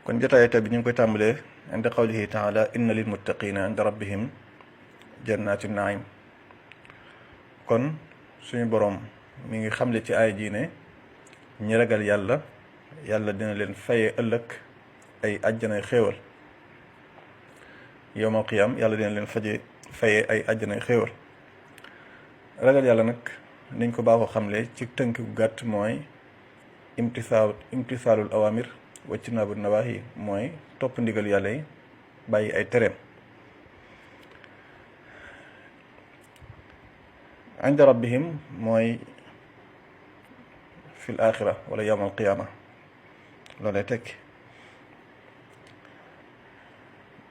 kon jotaay tey bi ñu ngi koy tàmbalee inda qawlihi taala inna lil muttaqina inda rabbihim jannati naim. kon suñu boroom mi ngi xamle ci aay ji ne ñi ragal yàlla dina leen faye ëllëg ay àjjanay xéewal. yawmal qiyaam yàlla dina leen faye ay àjjanay xéewal. ragal yàlla nag niñ ko baaxoo xamle ci tënk bu gàtt mooy imtisaalul awamir wajtinaabu nawaahi, mooy topp ndigal yàlla yi bàyyi ay tereem. inda rabbihim mooy fil axira wala yawmal qiyaama, loolee tekki.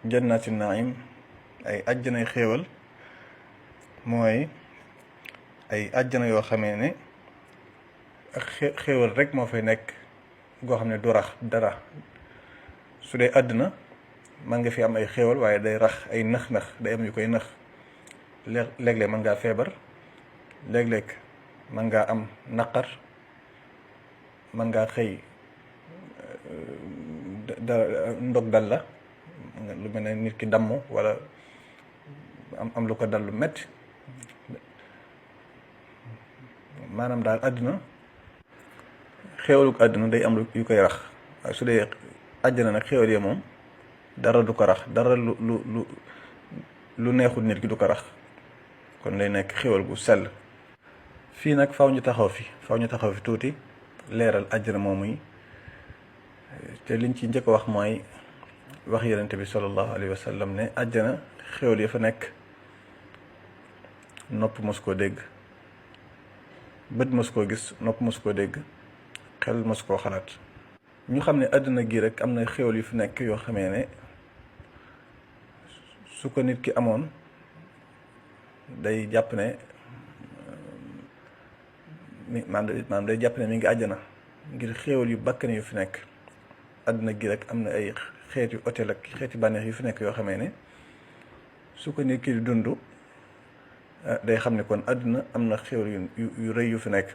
jannaati naim ay àjjanay xéewal mooy ay àjjana yoo xamee ne ak xéewal rek moo fay nekk goo xam ne du rax dara. su dee àddina mën nga fi am ay xéewal waaye day rax ay nëx-nëx, day am yu koy nëx. léeg-léeg mën ngaa feebar, léeg-léeg mën ngaa am naqar, mën ngaa xëy ndog dal la, lu mel ne nit ki damm wala am lu ko dal lu metti. maanaam daal àddina xéewaluk àddina day am yu koy rax. waaye su dee àjjana nag xéewal yi moom dara du ko rax, dara lu neexul nit ki du ko rax. kon lay nekk xéewal gu sell. fii nag faw ñu taxaw fi tuuti leeral àjjana moomuy. te liñ ci njëkk a wax mooy wax yonent bi sallallahu alayhi wa sallam ne àjjana xéewal yi fa nekk nopp mos koo dégg, bët mos koo gis, nopp mos koo dégg, xel mos koo xalaat. ñu xam ne àddina gi rek am na xéewal yu fi nekk yoo xamee ne su ko nit ki amoon day jàpp ne maanaam day jàpp ne mi ngi àjjana, ngir xéewal yu bakkane yu fi nekk. àddina gi rek am na ay xeeti hôtel ak xeeti bànneex yu fi nekk yoo xamee ne su ko nit ki di dund day xam ne kon àddina am na xéewal yu rëy yu fi nekk.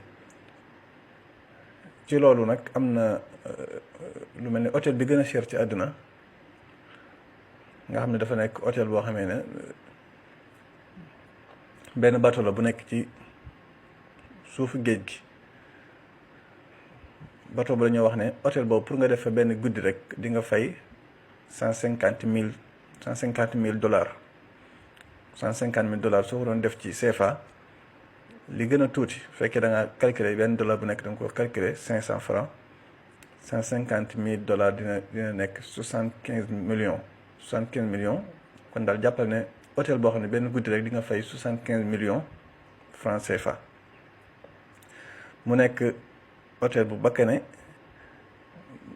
ci loolu nag am na lu mel ne hôtel bi gën a cher ci àddina, nga xam ne dafa nekk hôtel boo xamee ne benn bateau la bu nekk ci suufu géej gi. bateau bu dañoo wax ne hôtel boobu pour nga def fa benn guddi rek di nga fay $150,000 $150,000. $150,000 soo ko doon def ci CFA, li gën a tuuti fekkee da ngaa calculer benn dollar bu nekk da nga ko calculer 500 francs. $150,000 dina nekk 75 millions. 75 millions kon daal jàppal ne hôtel boo xam ne benn guddi rek di nga fay 75 millions francs CFA. mu nekk hôtel bu bakkane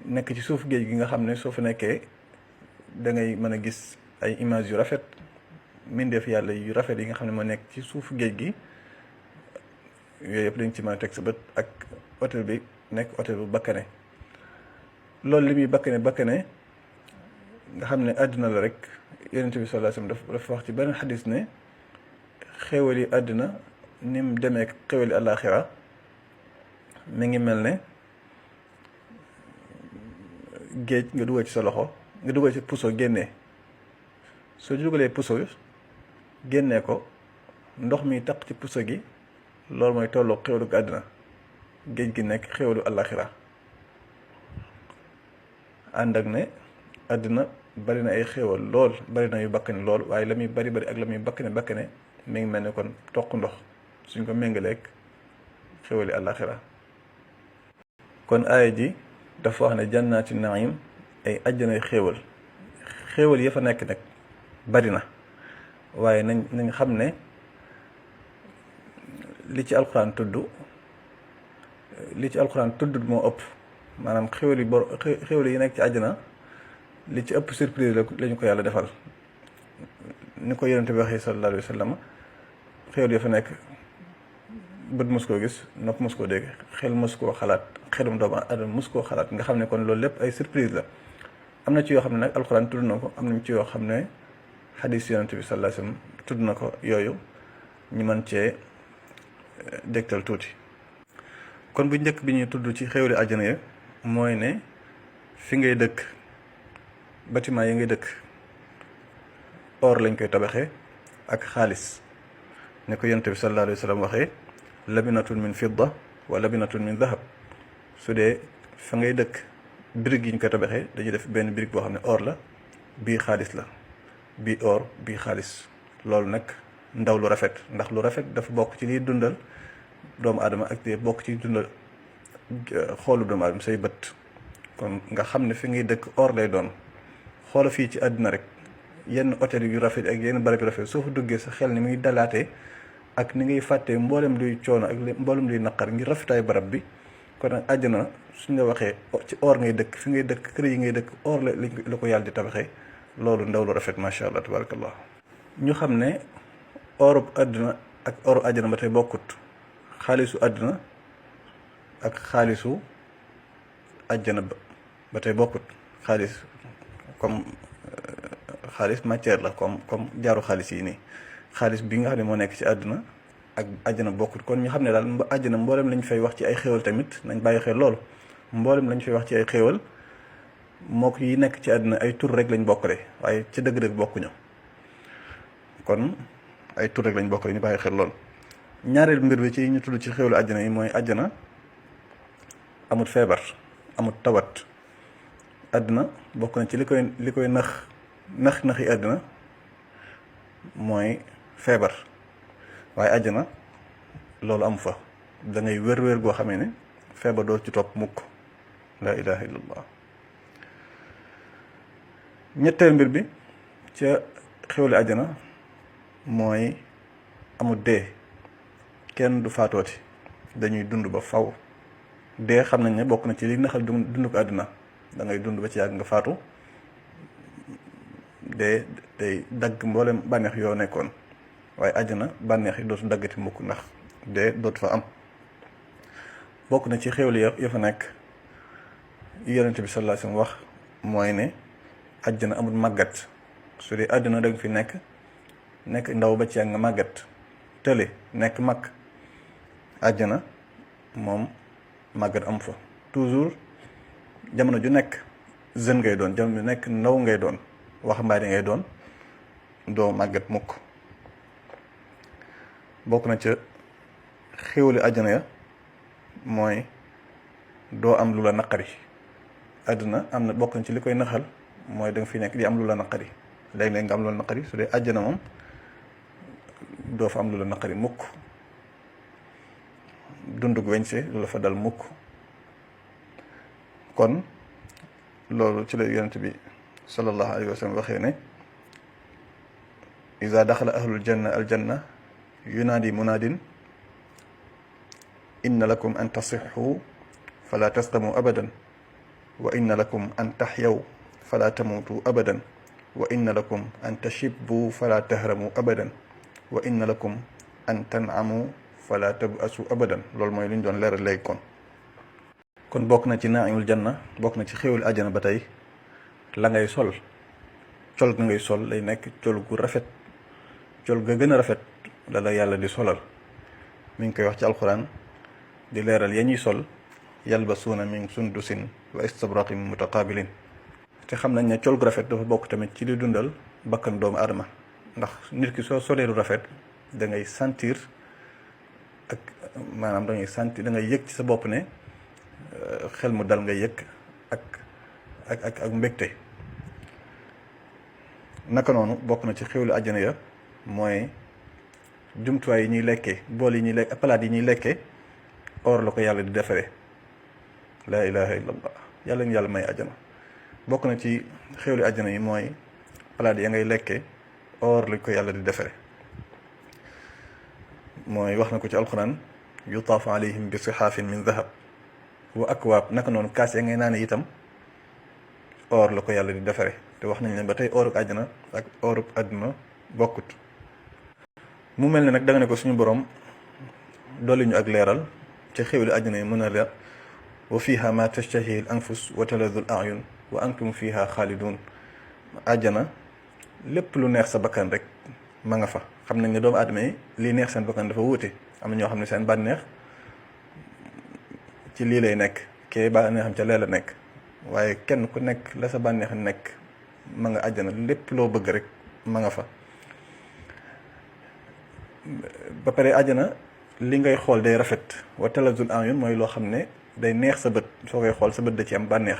nekk ci suuf géej gi, nga xam ne soo fa nekkee da ngay mën a gis ay images yu rafet, mbindeef yàlla yu rafet yi nga xam ne moo nekk ci suuf géej gi. yooyu yëpp dañ ci mën a teg sa bët, ak hôtel bi nekk hôtel bu bakkane. loolu li muy bakkane nga xam ne àddina la rek. yonent bi sallallahu alayhi wasallam dafa wax ci benn xadis ne xéewali àddina ni mu demee xéewali àllaaxira mi ngi mel ne géej nga dugal ci sa loxo, nga dugal ci puso génnee. soo dugalee puso génnee ko, ndox mi taq ci puso gi, loolu mooy tolloo xéwalu àddina. géej gi nekk xéwalu àllaaxira. ànd ak ne àddina bari na ay xéwal lool, bari na yu bakkane lool, waaye la muy bari ak la muy bakkane mi ngi mel ne kon toq ndox suñ ko méngaleeg xéwali àllaaxira. kon aaya ji dafa wax ne jannaati naim ay àjjanay xéewal ya fa nekk nag bari na, waaye nañ xam ne li ci alxuraan tudd moo ëpp. maanaam xéewal yi nekk ci àjjana li ci ëpp surprise lañu ko yàlla defal. ni ko yonent bi waxee sallallahu alayhi wa sallam, xéewal ya fa nekk bët mos koo gis, nopp mos koo dégg, xel mos koo xalaat, xelum doomu aadama mos koo xalaat. nga xam ne kon loolu lépp ay surprise la. am na ci yoo xam ne nag alxuraan tudd na ko, am na ci yoo xam ne xadiis yonent bi sallallahu alayhi wa sallam tudd na ko. yooyu ñu mën cee dégtal tuuti. kon bu njëkk bi ñuy tudd ci xéwali àjjana ya mooy ne fi ngay dëkk bâtiment yi ngay dëkk or lañ koy tabaxee ak xaalis ne ko yonent bi sallallahu alayhi wa sallam waxee labinatun min fidda wa labinatun min dahab su dee fa ngay dëkk brique yi ñu koy tabaxee dañuy def benn brique boo xam ne or la bii xaalis la bii or bii xaalis loolu nag ndaw lu rafet ndax lu rafet dafa bokk ci liy dundal doomu aadama ak te bokk ci dundal xoolu doomu aadama say bët kon nga xam ne fi ngay dëkk or lay doon xoola fii ci àdduna rek yenn hôtel yu rafet ak yenn barab yu rafet soo fa duggee sa xel ni muy dalaatee ak ni ngay fàttee mboolem luy coono ak mboolem luy naqar ngir rafetaay barab bi kon nag àjjana suñ la waxee ci or ngay dëkk fi ngay dëkk kër yi ngay dëkk or la ko yàlla di tabaxee loolu ndaw lu rafet macha allah tabarakallah ñu xam ne orub àdduna ak oru àjjana ba tey bokkut xaalisu àdduna ak xaalisu àjjana ba tey bokkut xaalis comme xaalis matière la comme jaaru xaalis yi nii xaalis bi nga xam ne moo nekk ci àdduna ak àjjana bokkut kon ñu xam ne daal àjjana mboolem lañ fay wax ci ay xéewal tamit nañ bàyyi xel loolu mboolem lañ fay wax ci ay xéewal moo ko yi nekk ci àdduna ay tur rek lañ bokkale waaye ci dëgg-dëgg bokkuñu kon ay tur rek lañ bokkale ñu bàyyi xel loolu ñaareel mbir bi ci ñu tudd ci xéewalu àjjana yi mooy àjjana amut feebar amut tawat àdduna bokk na ci li koy naxi àdduna mooy feebar waaye àjjana loolu amu fa da ngay wér-wér goo xamee ne feebar doo ci topp mukk laa ilaha illallah ñetteel mbir bi ca xéwli àjjana mooy amul dee kenn du faatooti dañuy dund ba faw dee xam nañ ne bokk na ci li naxal dund ko àdduna da ngay dund ba ci yàgg nga faatu dee day dagg mboolem bànneex yoo nekkoon waaye àjjana bànneex yi dootu daggati mukk ndax dee dootu fa am bokk na ci xéwli ya fa nekk yonent bi sallallahu alayhi wasallam wax mooy ne àjjana amul màggat su dee àdduna danga fi nekk ndaw ba ci yàgg nga màggat tële nekk mag àjjana moom màggat am fa toujours jamono ju nekk jeune ngay doon jamono ju nekk ndaw ngay doon waxambaane ngay doon doo màggat mukk bokk na ca xéwali àjjana ya mooy doo am lu la naqari àdduna am na bokk na ci li koy naxal mooy da nga fi nekk di am lu la naqari léeg-léeg nga am lu la naqari su dee àjjana moom doo fa am lu la naqari mukk dundug weñse lu la fa dal mukk kon loolu ci la yonent bi sallallahu alayhi wa sallam waxee ne iza daxala ahlul janna aljanna yunaadi munaadin inna lakum an tasixu fala tasqamu abadan wa inna lakum an taxyaw fala tamuutu abadan wa inna lakum an tashibbu fala tahramu abadan wa inna lakum an tanamu fala tabasu abadan loolu mooy li ñu doon leeral léegi kon bokk na ci naimul janna bokk na ci xéwal àjjana ba tey la ngay sol col ga ngay sol lay nekk col gu rafet col ga gën a rafet la yàlla di solal mi ngi koy wax ci alquran di leeral ya ñuy sol yalbasuuna min sundusin wa istabraqin mutaqabilin te xam nañ ne col gu rafet dafa bokk tamit ci li dundal bakkan doomu aadama ndax nit ki soo solee lu rafet da ngay sentir ak maanaam da ngay sentir da ngay yëg ci sa bopp ne xel mu dal nga yëg ak mbégte naka noonu bokk na ci xéwlu àjjana ya mooy jumtuwaay yi ñuy lekkee bool yi ñuy lekk palaat yi ñuy lekkee or la ko yàlla di defaree laa ilaha illallah yàlla ñu yàlla may àjjana bokk na ci xéwlu àjjana yi mooy palaat ya ngay lekkee or la ko yàlla di defaree mooy wax na ko ci alquran yutaafu alayhim bi sixaafin min dahab wa akwaab naka noonu kaas ya ngay naan itam or la ko yàlla di defaree te wax nañ ne ba tey oruk àjjana ak oruk àdduna bokkut mu mel ne nag da nga ne ko suñu borom dolli ñu ak leeral ci xéwli àjjana yi mën a la wa fiha ma tashtahi al anfus wa taladu al ayun wa antum fiha xaalidun àjjana lépp lu neex sa bakkan rek ma nga fa xam nañ ne doomu aadama yi lii neex seen bakkan dafa wuute am na ñoo xam ne seen bànneex ci lii lay nekk kee bànneexam ca lee la nekk waaye kenn ku nekk la sa bànneex nekk ma nga àjjana, lépp loo bëgg rek ma nga fa. ba pare àjjana li ngay xool day rafet, wa talazul ayun mooy loo xam ne day neex sa bët, soo koy xool sa bët da ci am bànneex,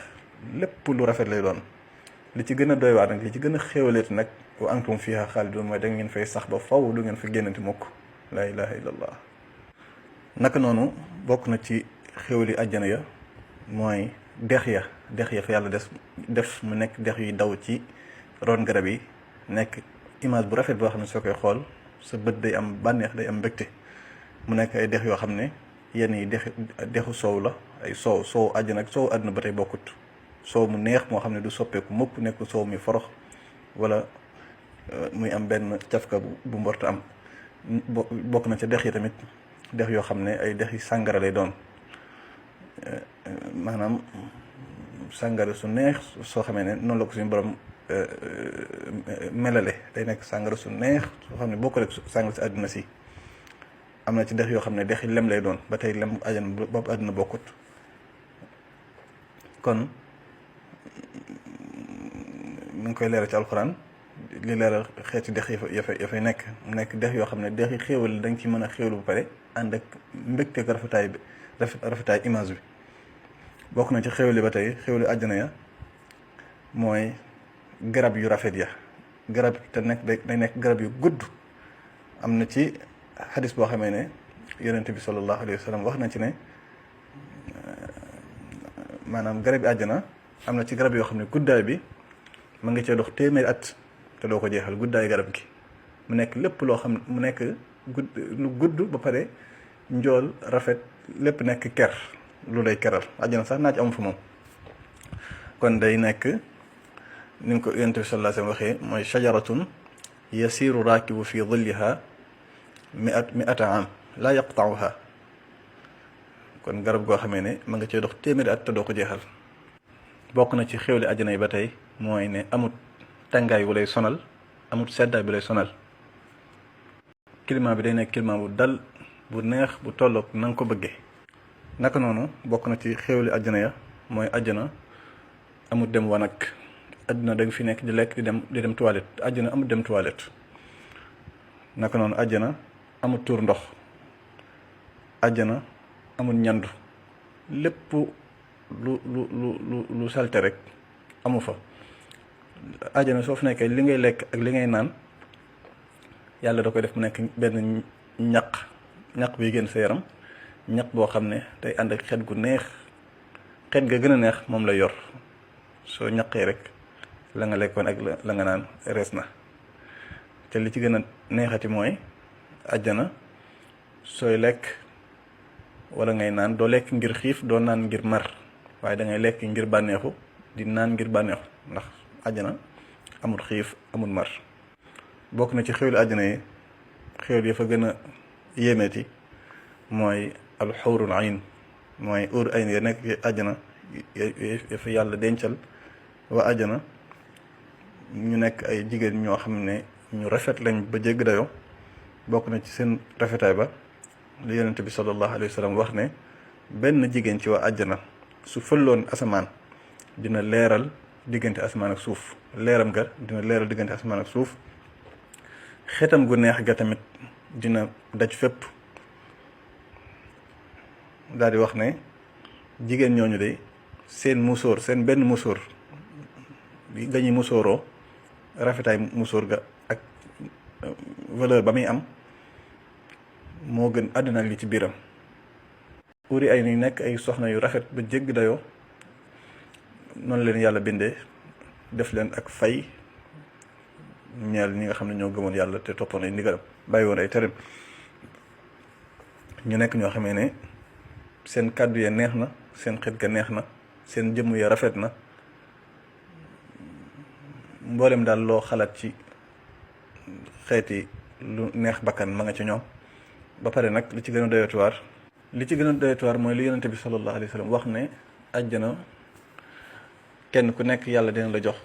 lépp lu rafet lay doon. li ci gën a doy waar nag, li ci gën a xéwaleeti nag, wa antum fiha xaalidun mooy da ngeen fay sax ba faw, du ngeen fa génnati mukk. laa ilaha illallah. naka noonu bokk na ci xéwali àjjana ya mooy dex ya fa yàlla def mu nekk dex yuy daw ci ron garab yi, nekk image bu rafet boo xam ne soo koy xool sa bët day am bànneex, day am mbégte. mu nekk ay dex yoo xam ne yenn yi dexu soow la, ay soow àjjana ak soow àdduna ba tey bokkut. soow mu neex moo xam ne du soppeeku mukk, nekk soow mi forox wala muy am benn cafka bu mborta am. bokk na ca dex yi tamit dex yoo xam ne ay dex yi sàngara lay doon, maanaam sàngara su neex soo xamee ne noonu la ko suñu borom melale, day nekk sàngara su neex soo xam ne bokk rek sàngara si àdduna si. am na ci dex yoo xam ne dex yi lem lay doon, ba tey lem àjjana boobu àdduna bokkut. kon mu ngi koy leeral ci alxuraan, li leeral xeeti dex ya fay nekk, mu nekk dex yoo xam ne dex yi xéewal da nga ci mën a xéewlu bu pare ànd ak mbégte ko rafetaay image bi. bokk na ci xéewali ba tey xéewali àjjana ya mooy garab yu rafet ya, garab te nekk day nekk garab yu gudd. am na ci xadis boo xamee ne yonent bi sallallahu alayhi wa sallam wax na ci ne maanaam garab yi àjjana am na ci garab yoo xam ne guddaay bi ma nga cee dox téeméeri at te doo ko jeexal, guddaay garab gi. mu nekk lépp loo xam mu nekk lu gudd ba pare njool rafet, lépp nekk ker lu lay keral. àjjana sax naaj amu fa moom. kon day nekk ni nga ko yonent bi sallallahu alayhi wa sallam waxee, mooy shajaratun yasiru raakibu fi dhilliha mi'ata am laa yaqta'uha. kon garab goo xamee ne ma nga cee dox téeméeri at te doo ko jeexal. bokk na ci xéwli àjjana yi ba tey mooy ne amut tàngaay bu lay sonal, amut seddaay bu lay sonal. climat bi day nekk climat bu dal, bu neex, bu tolloog na nga ko bëggee. naka noonu bokk na ci xéwli àjjana ya mooy àjjana amut dem wanag. àdduna da nga fi nekk di lekk di dem toilette, àjjana amut dem toilette. naka noonu àjjana amut tuur ndox, àjjana amul ñandu, lépp lu salte rek amu fa. àjjana soo fi nekkee li ngay lekk ak li ngay naan yàlla da koy def mu nekk benn ñaq bi génn sa yaram, ñaq boo xam ne day ànd ak xet gu neex, xet ga gën a neex moom la yor. soo ñaqee rek la nga lekkoon ak la nga naan rees na. te li ci gën a neexati mooy àjjana sooy lekk wala ngay naan doo lekk ngir xiif, doo naan ngir mar, waaye da ngay lekk ngir bànneexu, di naan ngir bànneexu, ndax àjjana amul xiif amul mar. bokk na ci xéwlu àjjana yi, xéwlu ya fa gën a yéemeeti mooy alxuurul ayn, mooy uur ayn ya nekk ci àjjana ya fa yàlla dencal waa àjjana. ñu nekk ay jigéen ñoo xam ne ñu rafet lañ ba jégg dayoo. bokk na ci seen rafetaay ba li yonent bi sallallahu alayhi wa sallam wax ne benn jigéen ci waa àjjana su fëlloon asamaan dina leeral diggante asamaan ak suuf, leeram ga dina leeral diggante asamaan ak suuf. xetam gu neex ga tamit dina daj fépp. daal di wax ne jigéen ñooñu de seen musóor, seen benn musóor ga ñuy musóoroo, rafetaay musóor ga ak valeur ba muy am moo gën àddina ak li ci biiram. uri ay ni nekk ay soxna yu rafet ba jégg dayoo, noonu leen yàlla bindee, def leen ak fay ñeel ñi nga xam ne ñoo gëmoon yàlla te toppoon ay ndigalam, bàyyi woon ay tereem. ñu nekk ñoo xamee ne seen kàddu ya neex na, seen xet ga neex na, seen jëmm ya rafet na. mboolem daal loo xalaat ci xeeti lu neex bakkan ma nga ci ñoom. ba pare nag li ci gën a doyatuwaar mooy li yonente bi sallallahu alayhi wa sallam wax ne àjjana kenn ku nekk yàlla dina la jox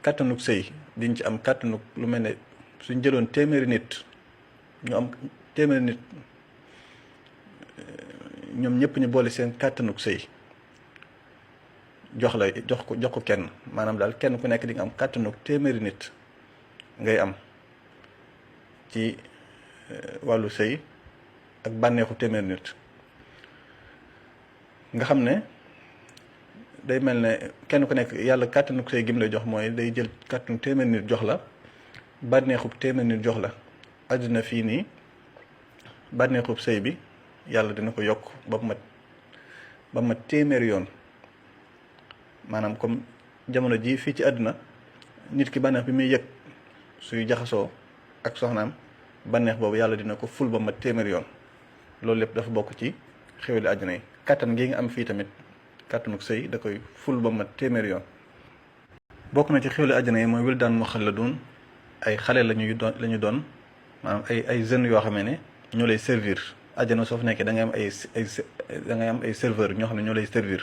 kàttanug sëy, diñ ci am kàttanug lu mel ne suñ jëloon téeméeri nit, ñu am téeméeri nit ñoom ñëpp ñu boole seen kàttanug sëy, jox ko kenn maanaam daal kenn ku nekk di nga am kàttanu téeméeri nit ngay am ci wàllu sëy ak bànneexu téeméeri nit nga xam ne day mel ne kenn ku nekk yàlla kàttanu sëy gim lay jox mooy day jël kàttanu téeméeri nit jox la bànneexub téeméeri nit jox la àddina fii nii bànneexub sëy bi yàlla dina ko yokk ba mu mat téeméeri yoon maanaam comme jamono ji fii ci àdduna nit ki bànneex bi muy yëg suy jaxasoo ak soxnaam bànneex boobu yàlla dina ko ful ba mat téeméeri yoon loolu lépp dafa bokk ci xéwali àdduna yi kàttan gi nga am fii tamit kàttanuk sëy da koy ful ba mat téeméeri yoon bokk na ci xéwali àdduna yi mooy wildaan muxalladun ay xale la ñu doon maanaam ay jeunes yoo xamee ne ñoo lay servir àjjana soo fa nekkee da ngay am ay serveur ñoo xam ne ñoo lay servir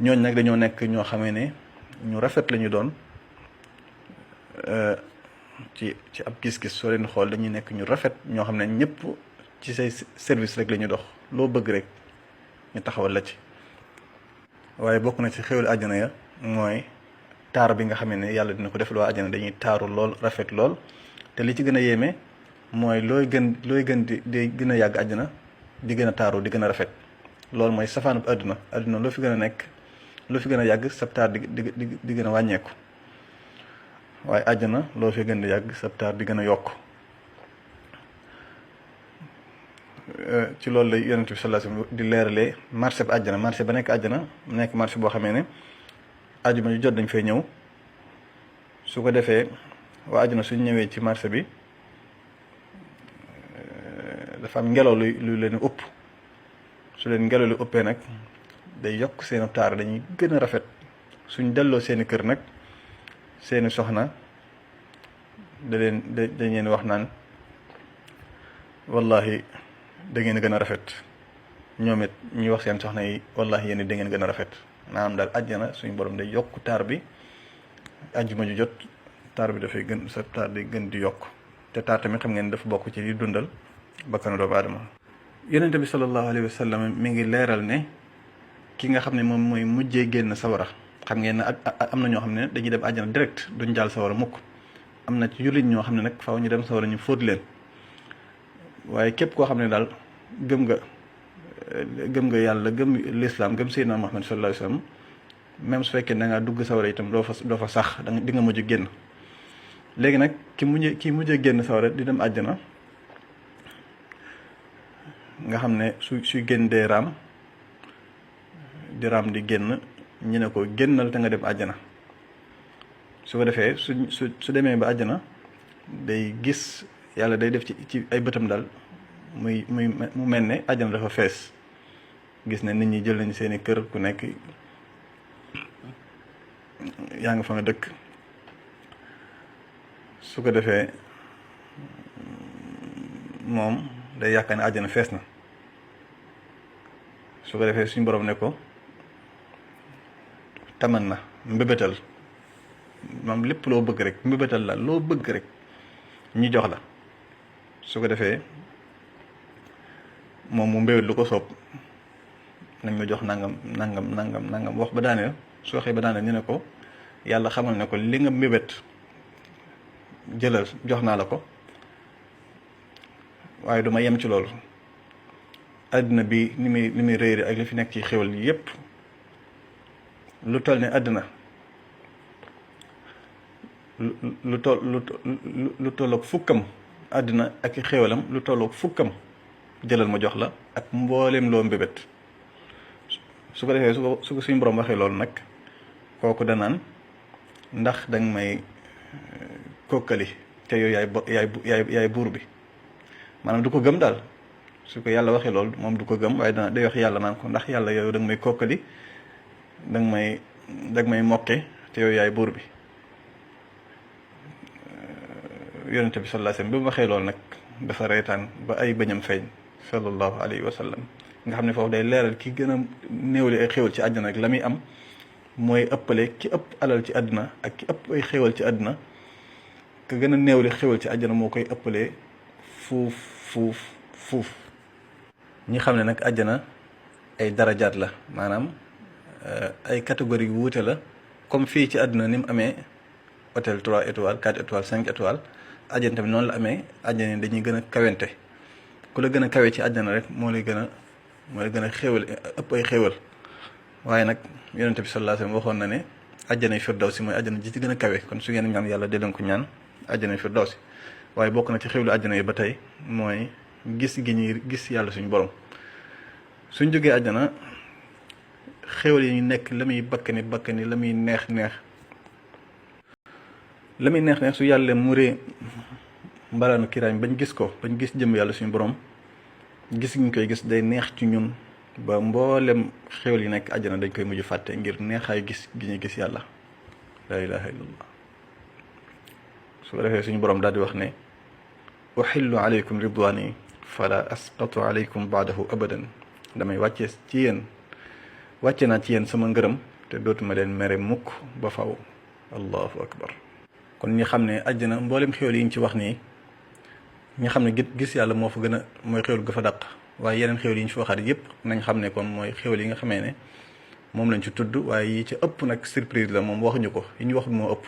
ñooñ nag dañoo nekk ñoo xamee ne ñu rafet la ñu doon ci ab gis-gis soo leen xool dañuy nekk ñu rafet ñoo xam ne ñëpp ci say service rek la ñuy dox loo bëgg rek ñu taxawal la ci waaye bokk na ci xéwal àjjana ya mooy taar bi nga xamee ne yàlla dina ko def loo àjjana dañuy taaru lool rafet lool te li ci gën a yéeme mooy looy gën di gën a yàgg àjjana di gën a taaru di gën a rafet loolu mooy safaanub àdduna loo fi gën a nekk loo fi gën a yàgg sab taar di gën a wàññeeku waaye àjjana loo fi gën di yàgg sab taar di gën a yokk ci loolu la yonent bi sallallahu alayhi wasallam di leeralee marché ba àjjana marché ba nekk àjjana nekk marché boo xamee ne àjjuma yu jot dañ fay ñëw su ko defee waa àjjana suñ ñëwee ci marché bi dafa am ngelaw lu leen ëpp su leen ngelaw lu ëppee nag day yokk seen taar dañuy gën a rafet suñ delloo seeni kër nag seeni soxna dañ leen wax naan wallahi da ngeen gën a rafet ñoom it ñuy wax seen soxna yi wallahi yéen da ngeen gën a rafet maanaam daal àjjana suñu borom day yokk taar bi àjjuma ju jot taar bi dafay gën sa taar di gën di yokk te taar tamit xam ngeen dafa bokk ci li dundal bakkanu doomu aadama yonente bi sallallahu alayhi wa sallam mi ngi leeral ne ki nga xam ne moom mooy mujjee génn sawara xam ngeen ne am na ñoo xam ne dañuy dem àjjana direct duñ jaal sawara mukk am na ci jullit ñoo xam ne nag faaw ñu dem sawara ñu fóot leen waaye képp koo xam ne daal gëm nga yàlla gëm lislaam gëm Seydina Muhammad sallallahu alayhi wa sallam même su fekkee da ngaa dugg sawara itam doo fa sax di nga mujj génn léegi nag ki mujjee génn sawara di dem àjjana nga xam ne suy génn dee raam di génn ñu ne ko génnal te nga dem àjjana su ko defee su demee ba àjjana day gis yàlla day def ci ay bëtam daal mu mel ne àjjana dafa fees gis ne nit ñi jël nañu seeni kër ku nekk yaa nga fa nga dëkk su ko defee moom day yaakaar ne àjjana fees na su ko defee suñu borom ne ko taman na mbébétal moom lépp loo bëgg rek mbébétal la loo bëgg rek ñu jox la su ko defee moom mu mbébét lu ko soob nañ ma jox nangam wax ba daaneel su waxee ba daaneel ñu ne ko yàlla xamal ne ko li nga mbébét jëlal jox naa la ko waaye duma yem ci loolu àddina bi ni muy réeri ak li fi nekk ci xéwal yi yépp lu toll ne àddina lu tolloog fukkam àddina ak i xéwalam lu tolloog fukkam jëlal ma jox la ak mbooleem loo mbébét su ko defee su ko suñu borom waxee loolu nag kooku danaan ndax danga may kokkali te yow yaay buur bi maanaam du ko gëm daal su ko yàlla waxee loolu moom du ko gëm waaye day wax yàlla naan ko ndax yàlla yow danga may kokkali danga may mokke te yow yaay buur bi yonente bi sallallahu alayhi wasallam bi mu waxee loolu nag dafa reetaan ba ay bëñam feeñ sallallahu alayhi wa sallam nga xam ne foofu day leeral ki gën a néewli ay xéwal ci àddina ak la muy am mooy ëppale ki ëpp alal ci àddina ak ki ëpp ay xéwal ci àddina ka gën a néewli xéwal ci àddina moo koy ëppalee fuuf ñi xam ne nag àjjana ay darajaat la maanaam ay catégorie yu wuute la comme fii ci àdduna ni mu amee hôtel 3 étoiles 4 étoiles 5 étoiles àjjana tamit noonu la amee àjjana dañuy gën a kawente ku la gën a kawe ci àjjana rek moo lay gën a xéewal ëpp ay xéewal waaye nag yonente bi sallallahu alayhi wasallam waxoon na ne àjjanay firdawsi mooy àjjana ji ci gën a kawe kon su ngeen ñaan yàlla dee leen ko ñaan àjjanay firdawsi waaye bokk na ci xéewlu àjjana yi ba tey mooy gis gi ñuy gis yàlla suñu borom suñ jógee àjjana xéewal yi ñu nekk la muy bakkani la muy neex neex su yàlla muree mbalaanu kiraam bañ gis ko bañ gis jëm yàlla suñu borom gis gi ñu koy gis day neex ci ñun ba mboolem xéwal yi nekk àjjana dañ koy mujj fàtte ngir neexaay gis gi ñuy gis yàlla la ilaha illallah su ko defee suñu borom daal di wax ne uhillu alaykum ridwani fala asqatu alaykum baadahu abadan damay wàcce naa ci yéen sama ngërëm te dootuma leen mere mukk ba faw allahu akbar kon ñi xam ne àjjana mboolem xéwal yi ñu ci wax nii ñi xam ne gis yàlla moo fa gën a mooy xéwal ga fa dàq waaye yeneen xéwal yi ñu fi waxaat yëpp nañ xam ne kon mooy xéwal yi nga xamee ne moom lañ ci tudd waaye yi ci ëpp nag surprise la moom waxuñu ko yi ñu waxut moo ëpp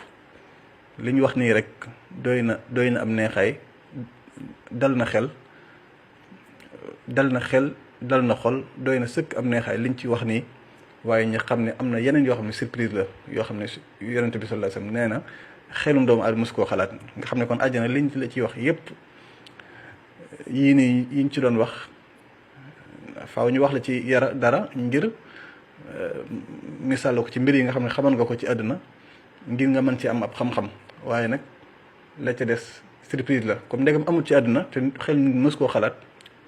li ñu wax nii rek doy na am neexaay dal na xel dal na xol doy na sëkk am neexaay liñ ci wax nii waaye ñu xam ne am na yeneen yoo xam ne surprise la yoo xam ne yonent bi sallallahu alayhi wasallam nee na xelum doomu aadama mos koo xalaat nga xam ne kon àjjana liñ la ciy wax yëpp yii nii yiñ ci doon wax faaw ñu wax la ci dara ngir misaal ko ci mbir yi nga xam ne xamoon nga ko ci àdduna ngir nga mën ci am ab xam-xam waaye nag la ca des surprise la comme ndegam amul ci àdduna te xel mës koo xalaat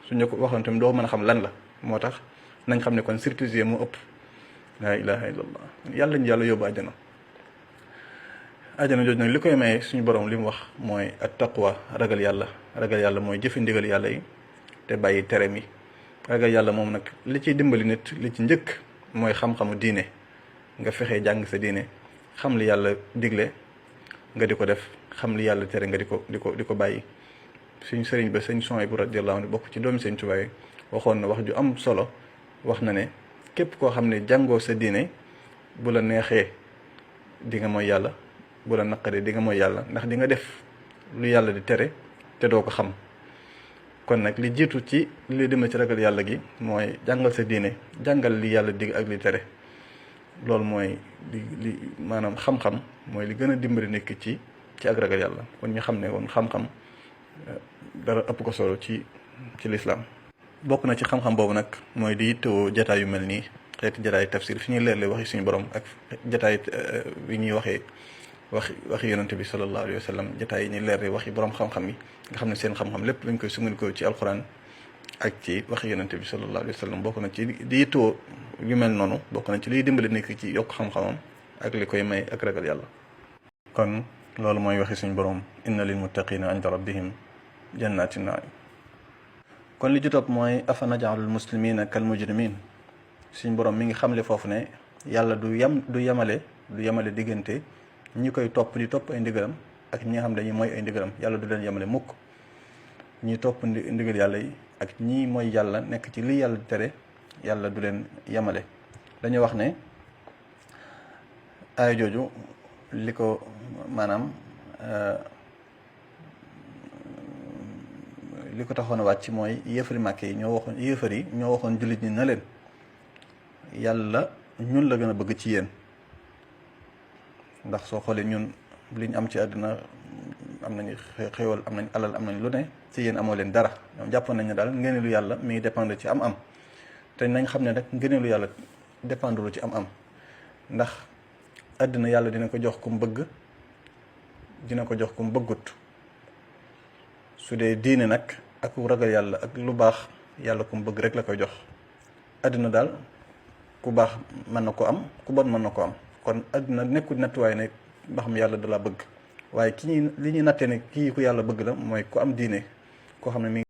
suñu ko waxoon tamit doo mën a xam lan la moo tax nañ xam ne kon surprise yi moo ëpp laa ilaha illallah yàlla ñu yàlla yóbbu àjjana jooju nag li koy maye suñu borom li mu wax mooy at taqwa ragal yàlla mooy jëfe ndigal yàlla yi te bàyyi tereem yi ragal yàlla moom nag li ciy dimbali nit li ci njëkk mooy xam-xamu diine nga fexe jàng sa diine xam li yàlla digle nga di ko def xam li yàlla tere nga di ko bàyyi suñ sëriñ ba sëñ Suhaybu radiyallahu anhu bokk ci doomi sëñ Tuubaa waxoon na wax ju am solo wax na ne képp koo xam ne jàngoo sa diine bu la neexee di nga mooy yàlla bu la naqaree di nga mooy yàlla ndax di nga def lu yàlla di tere te doo ko xam kon nag li jiitu ci li dem ci ragal yàlla gi mooy jàngal sa diine jàngal li yàlla dig ak li tere loolu mooy li maanaam xam-xam mooy li gën a dimbali nekk ci ak ragal yàlla kon ñu xam ne woon xam-xam dara ëpp ko solo ci lislaam bokk na ci xam-xam boobu nag mooy di yittewoo jataay yu mel nii xeeti jataay tafsir fi ñuy leerle waxi suñu borom ak jataay yi ñuy waxee waxi yonante bi sallallahu alayhi wa sallam jataay yi ñuy leerle waxi borom xam-xam yi nga xam ne seen xam-xam lépp dañ koy sungandikoo ci alquran ak ci waxi yonante bi sallallahu alayhi wa sallam bokk na ci di yittewoo yu mel noonu bokk na ci liy dimbali nekk ci yokk xam-xamam ak li koy may ak ragal yàlla kon loolu mooy waxi suñu borom inna lil muttaqina inda rabbihim jannatin naim kon li ci topp mooy afa naj'alul muslimina kal mujrimin suñ borom mi ngi xamle foofu ne yàlla du yemale diggante ñi koy topp di topp ay ndigalam ak ñi nga xam dañuy mooy ay ndigalam yàlla du leen yemale mukk ñi topp ndigal yàlla yi ak ñi mooy yàlla nekk ci li yàlla di tere yàlla du leen yemale dañuy wax ne aaya jooju li ko maanaam li ko taxoon a wàcc mooy yéefari màkke yi ñoo waxoon jullit ñi na leen yàlla ñun la gën a bëgg ci yéen ndax soo xoolee ñun liñ am ci àdduna am nañu xéewal am nañ alal am nañ lu ne ci yéen amoo leen dara ñoom jàppoon nañ ne daal ngëneelu yàlla mi ngi dépendre ci am-am te nañ xam ne nag ngëneelu yàlla dépendre ci am-am ndax àdduna yàlla dina ko jox ku mu bëgg dina ko jox ku mu bëggut su dee diine nag ak ragal yàlla ak lu baax yàlla ku mu bëgg rek la koy jox àdduna daal ku baax mën na ko am ku bon mën na ko am kon àdduna nekkul nattuwaay ne ba xam yàlla da la bëgg waaye li ñuy nattee ne kii ku yàlla bëgg la mooy ku am diine koo xam ne mi